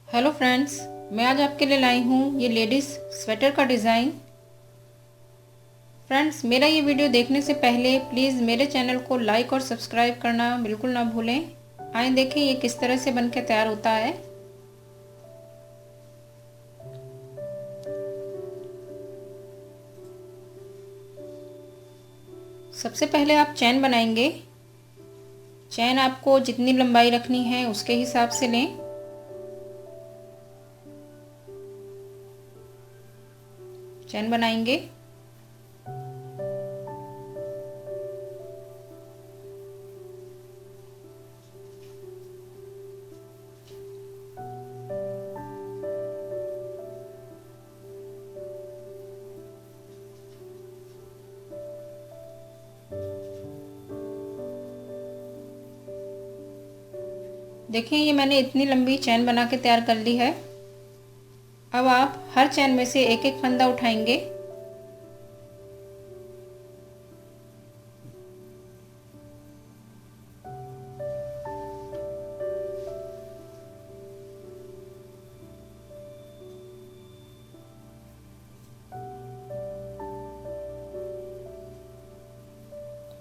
Hello friends, मैं आज आपके लिए लाई हूँ ये लेडीज़ स्वेटर का डिज़ाइन। फ्रेंड्स, मेरा ये वीडियो देखने से पहले प्लीज़ मेरे चैनल को लाइक और सब्सक्राइब करना बिल्कुल ना भूलें। आइए देखें ये किस तरह से बनकर तैयार होता है। सबसे पहले आप चैन बनाएंगे। चैन आपको जितनी लंबाई रखनी है उसके हिसाब से लें। चैन बनाएंगे। देखें, ये मैंने इतनी लंबी चैन बना के तैयार कर ली है। अब आप हर चैन में से एक एक फंदा उठाएंगे।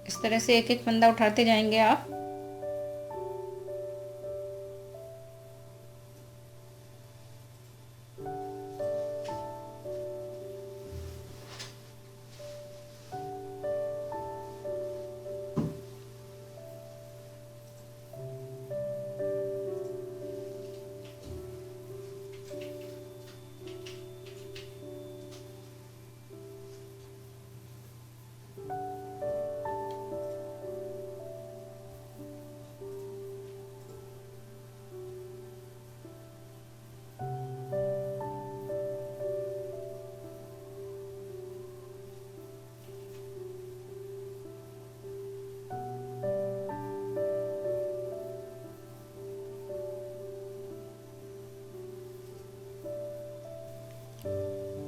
इस तरह से एक एक फंदा उठाते जाएंगे आप।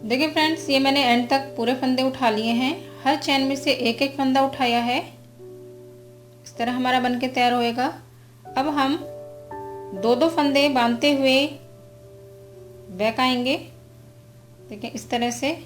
देखिए फ्रेंड्स, ये मैंने एंड तक पूरे फंदे उठा लिए हैं। हर चैन में से एक एक फंदा उठाया है। इस तरह हमारा बनके तैयार होएगा। अब हम दो दो फंदे बांधते हुए बैक आएंगे। देखिए इस तरह से।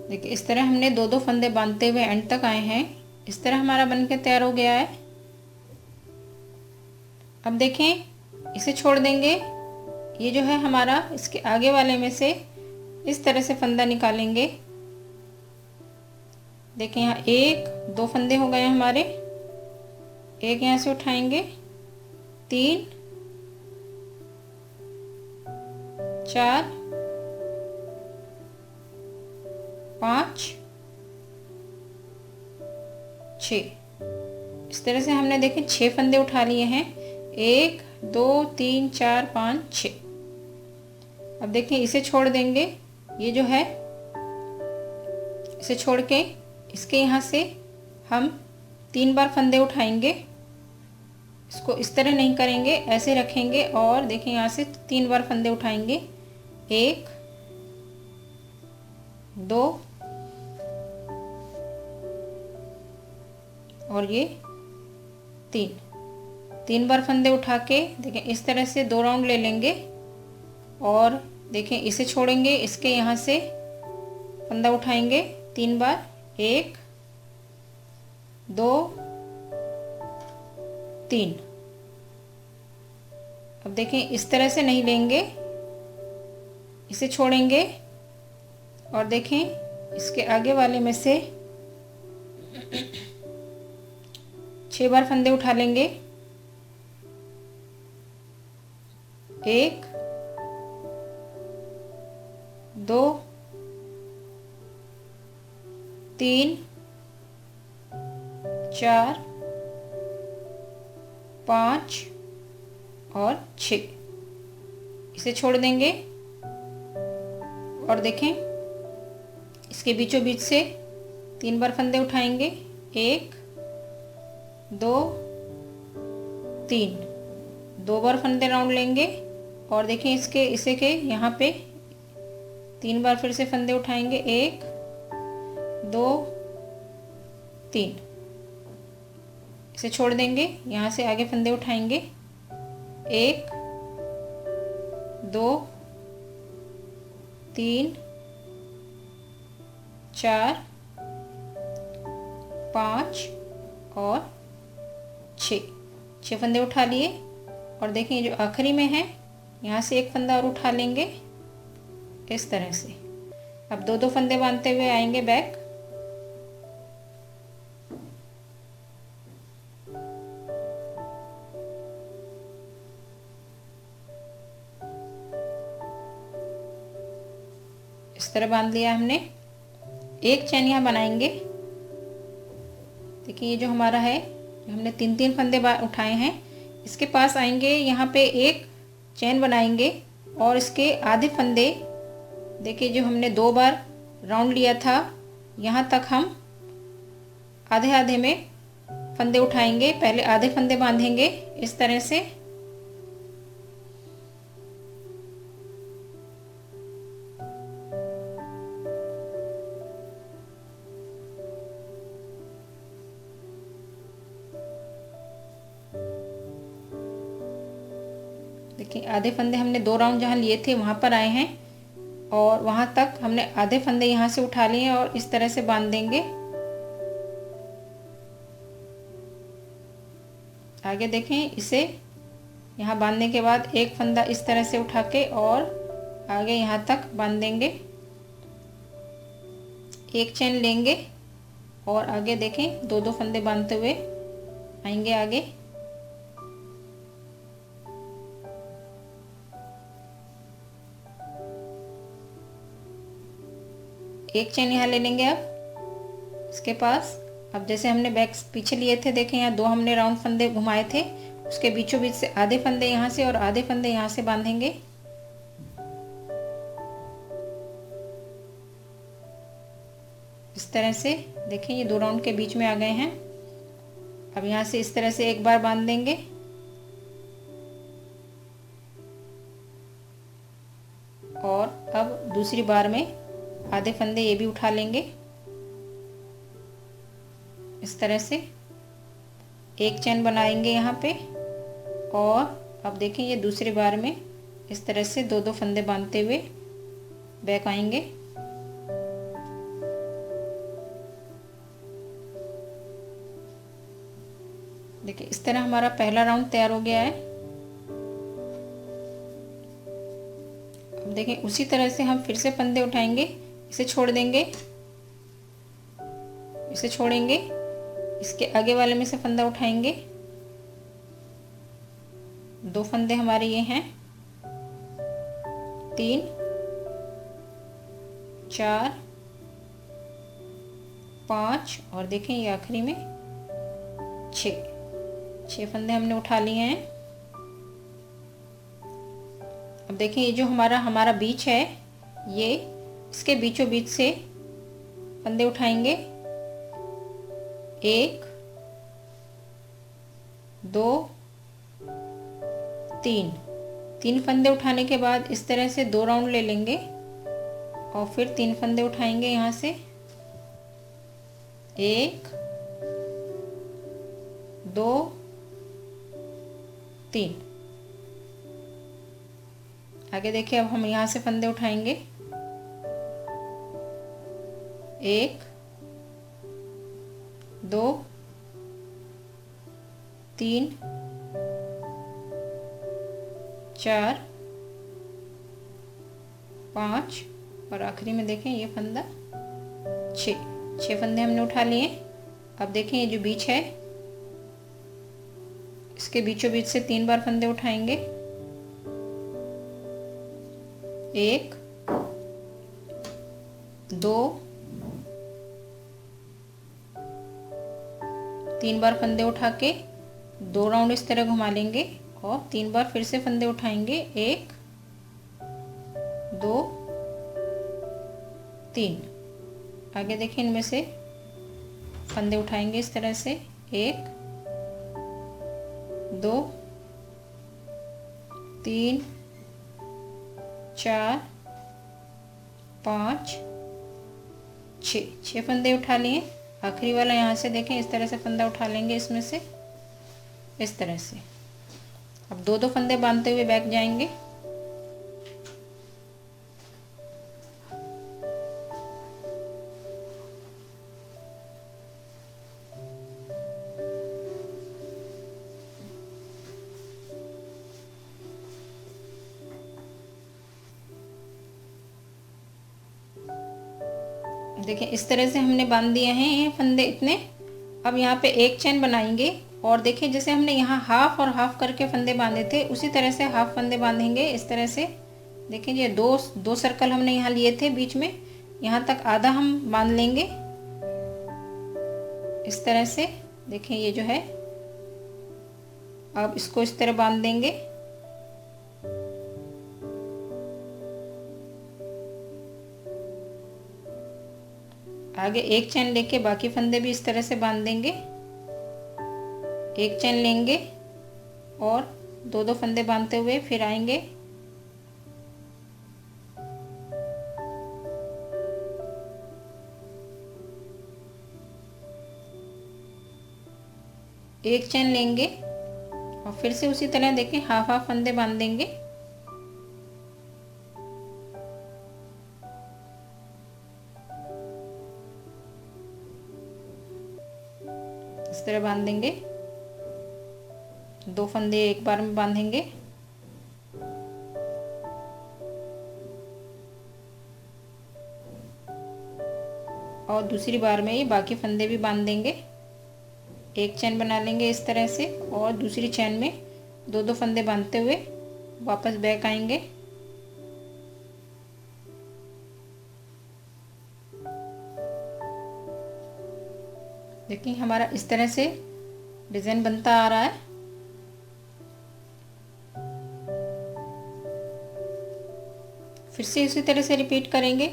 देखिए इस तरह हमने दो दो फंदे बांधते हुए एंड तक आए हैं। इस तरह हमारा बनके तैयार हो गया है। अब देखें, इसे छोड़ देंगे। ये जो है हमारा, इसके आगे वाले में से इस तरह से फंदा निकालेंगे। देखें यहाँ एक दो फंदे हो गए हमारे। एक यहाँ से उठाएंगे, 3 4 5 6। इस तरह से हमने देखें 6 फंदे उठा लिए हैं। 1 2 3 4 5 6। अब देखें इसे छोड़ देंगे। ये जो है, इसे छोड़ के इसके यहाँ से हम 3 बार फंदे उठाएंगे। इसको इस तरह नहीं करेंगे, ऐसे रखेंगे और देखें यहाँ से 3 बार फंदे उठाएंगे। 1 2 और ये 3 बार फंदे उठा के देखें इस तरह से 2 राउंड ले लेंगे। और देखें इसे छोड़ेंगे, इसके यहाँ से फंदा उठाएंगे 3 बार। 1 2 3। अब देखें इस तरह से नहीं लेंगे, इसे छोड़ेंगे और देखें इसके आगे वाले में से 6 बार फंदे उठा लेंगे। 1 2 3 4 5 और 6। इसे छोड़ देंगे और देखें इसके बीचों बीच से 3 बार फंदे उठाएंगे, 1 2 3, 2 बार फंदे राउंड लेंगे और देखें इसे के यहाँ पे 3 बार फिर से फंदे उठाएंगे, 1 2 3। इसे छोड़ देंगे, यहाँ से आगे फंदे उठाएंगे, 1 2 3 4 5 और 6 फंदे उठा लिए। और देखें जो आखिरी में है यहाँ से एक फंदा और उठा लेंगे इस तरह से। अब 2-2 फंदे बांधते हुए आएंगे बैक। इस तरह बांध लिया हमने। एक चैन यहाँ बनाएंगे। देखिए ये जो हमारा है, जो हमने 3-3 फंदे उठाए हैं, इसके पास आएंगे, यहाँ पे एक चैन बनाएंगे और इसके आधे फंदे, देखिए जो हमने 2 बार राउंड लिया था, यहाँ तक हम आधे आधे में फंदे उठाएंगे। पहले आधे फंदे बांधेंगे इस तरह से, देखिए आधे फंदे हमने 2 राउंड जहाँ लिए थे वहाँ पर आए हैं और वहाँ तक हमने आधे फंदे यहाँ से उठा लिए हैं और इस तरह से बांध देंगे। आगे देखें, इसे यहाँ बांधने के बाद एक फंदा इस तरह से उठा के और आगे यहाँ तक बांध देंगे। एक चैन लेंगे और आगे देखें 2-2 फंदे बांधते हुए आएंगे आगे। एक चैन यहाँ ले लेंगे अब इसके पास। अब जैसे हमने बैक पीछे लिए थे, देखें यहाँ 2 हमने राउंड फंदे घुमाए थे, उसके बीचों बीच से आधे फंदे यहाँ से और आधे फंदे यहाँ से बांधेंगे। इस तरह से देखें ये 2 राउंड के बीच में आ गए हैं। अब यहाँ से इस तरह से एक बार बांध देंगे और अब दूसरी बार में आधे फंदे ये भी उठा लेंगे इस तरह से। एक चैन बनाएंगे यहाँ पे और अब देखें ये दूसरी बार में इस तरह से 2-2 फंदे बांधते हुए बैक आएंगे। देखिए इस तरह हमारा पहला राउंड तैयार हो गया है। अब देखें उसी तरह से हम फिर से फंदे उठाएंगे, इसे छोड़ देंगे, इसे छोड़ेंगे, इसके आगे वाले में से फंदा उठाएंगे। 2 फंदे हमारे ये हैं, 3 4 5 और देखें ये आखिरी में 6 फंदे हमने उठा लिए हैं। अब देखें ये जो हमारा बीच है, ये इसके बीचों बीच से फंदे उठाएंगे, 1 2 3 फंदे उठाने के बाद इस तरह से 2 राउंड ले लेंगे और फिर 3 फंदे उठाएंगे यहाँ से, 1 2 3। आगे देखिए अब हम यहाँ से फंदे उठाएंगे, 1 2 3 4 5 और आखिरी में देखें ये फंदा 6 फंदे हमने उठा लिए। अब देखें ये जो बीच है, इसके बीचों बीच से 3 बार फंदे उठाएंगे, 1 2 3 बार फंदे उठा के 2 राउंड इस तरह घुमा लेंगे और 3 बार फिर से फंदे उठाएंगे, 1 2 3। आगे देखिए इनमें से फंदे उठाएंगे इस तरह से, 1 2 3 4 5 6 फंदे उठा लिए। आखिरी वाला यहाँ से देखें इस तरह से फंदा उठा लेंगे इसमें से, इस तरह से। अब 2 फंदे बांधते हुए बैक जाएंगे। देखिए इस तरह से हमने बांध दिए हैं ये फंदे इतने। अब यहाँ पे एक चेन बनाएंगे और देखिए जैसे हमने यहाँ हाफ और हाफ करके फंदे बांधे थे उसी तरह से हाफ फंदे बांधेंगे इस तरह से। देखिए ये दो सर्कल हमने यहाँ लिए थे बीच में, यहाँ तक आधा हम बांध लेंगे इस तरह से। देखिए ये जो है, अब इसको इस तरह बांध देंगे। आगे एक चैन लेके बाकी फंदे भी इस तरह से बांध देंगे। एक चैन लेंगे और 2 फंदे बांधते हुए फिर आएंगे। एक चैन लेंगे और फिर से उसी तरह देखें हाफ हाफ फंदे बांध देंगे। इस तरह बांध देंगे। 2 फंदे एक बार में बांधेंगे। और दूसरी बार में ये बाकी फंदे भी बांध देंगे। एक चैन बना लेंगे इस तरह से और दूसरी चैन में 2 फंदे बांधते हुए वापस बैक आएंगे। देखिए हमारा इस तरह से डिज़ाइन बनता आ रहा है। फिर से इसी तरह से रिपीट करेंगे।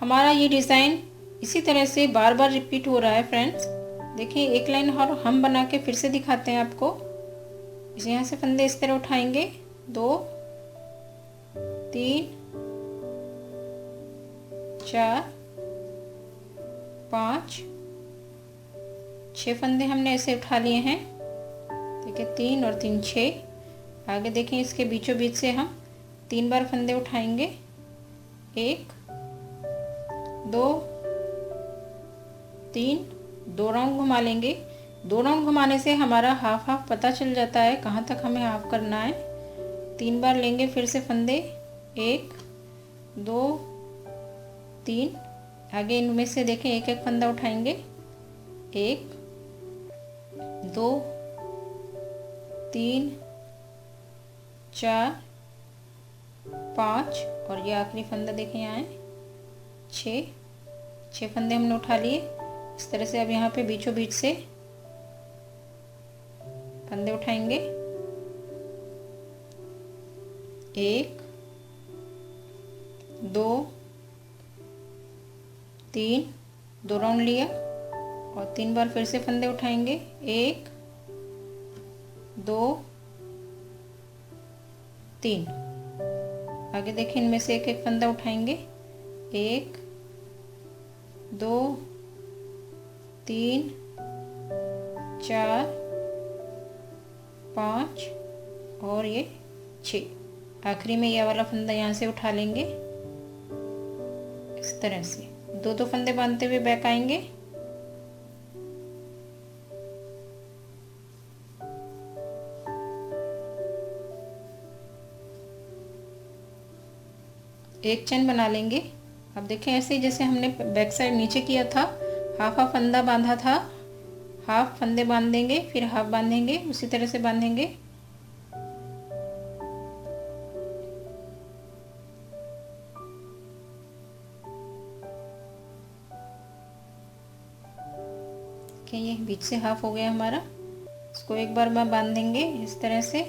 हमारा ये डिज़ाइन इसी तरह से बार बार रिपीट हो रहा है फ्रेंड्स। देखिए एक लाइन और हम बना के फिर से दिखाते हैं आपको। इसे यहाँ से फंदे इस तरह उठाएंगे, 2 3 4 5 6 फंदे हमने ऐसे उठा लिए हैं। देखिए 3 और 3 6। आगे देखें इसके बीचों बीच से हम 3 बार फंदे उठाएंगे, 1 2 3। 2 राउंड घुमा लेंगे। 2 राउंड घुमाने से हमारा हाफ हाफ पता चल जाता है कहाँ तक हमें हाफ करना है। 3 बार लेंगे फिर से फंदे, 1 2 3। आगे इनमें से देखें एक एक फंदा उठाएंगे, 1 2 3 4 5 और ये आखिरी फंदा देखें यहाँ है 6 फंदे हमने उठा लिए इस तरह से। अब यहाँ पे बीचों बीच से फंदे उठाएंगे, 1 2 3। 2 राउंड लिया और 3 बार फिर से फंदे उठाएंगे, 1 2 3। आगे देखें इनमें से एक एक फंदा उठाएंगे, 1 2 3 4 5 और ये 6। आखिरी में यह वाला फंदा यहाँ से उठा लेंगे इस तरह से। 2 फंदे बांधते हुए बैक आएंगे। एक चेन बना लेंगे। अब देखें ऐसे जैसे हमने बैक साइड नीचे किया था, हाफ हाफ फंदा बांधा था, हाफ फंदे बांध देंगे फिर हाफ बांधेंगे, उसी तरह से बांधेंगे। देखिए ये बीच से हाफ हो गया हमारा। इसको एक बार में बांध देंगे इस तरह से।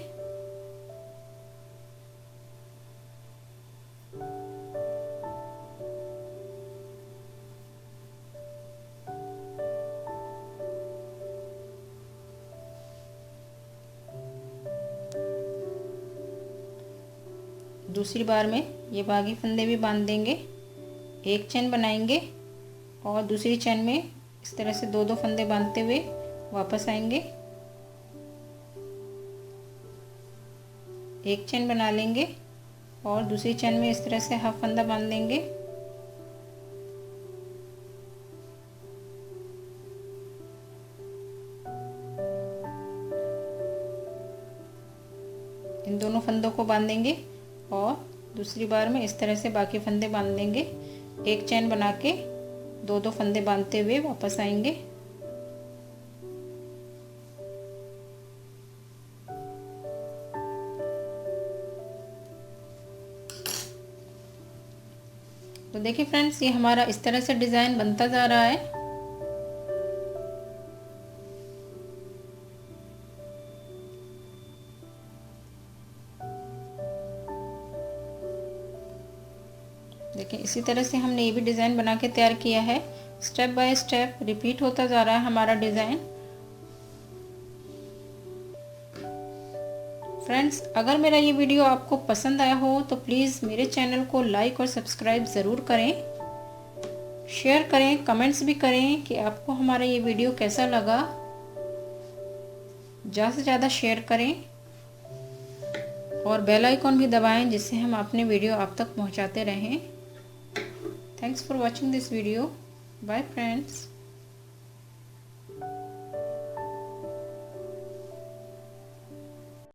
दूसरी बार में ये बाकी फंदे भी बांध देंगे। एक चेन बनाएंगे और दूसरी चेन में इस तरह से दो दो फंदे बांधते हुए वापस आएंगे। एक चेन बना लेंगे और दूसरी चेन में इस तरह से हाफ फंदा बांध देंगे। इन दोनों फंदों को बांधेंगे और दूसरी बार में इस तरह से बाकी फंदे बांध देंगे। एक चेन बना के दो दो फंदे बांधते हुए वापस आएंगे। तो देखिए फ्रेंड्स, ये हमारा इस तरह से डिज़ाइन बनता जा रहा है। देखिए इसी तरह से हमने ये भी डिज़ाइन बना के तैयार किया है। स्टेप बाय स्टेप रिपीट होता जा रहा है हमारा डिज़ाइन। फ्रेंड्स, अगर मेरा ये वीडियो आपको पसंद आया हो तो प्लीज़ मेरे चैनल को लाइक और सब्सक्राइब ज़रूर करें, शेयर करें, कमेंट्स भी करें कि आपको हमारा ये वीडियो कैसा लगा। ज़्यादा से ज़्यादा शेयर करें और बेल आइकॉन भी दबाएं जिससे हम अपने वीडियो आप तक पहुंचाते रहें। Thanks for watching this video. Bye friends.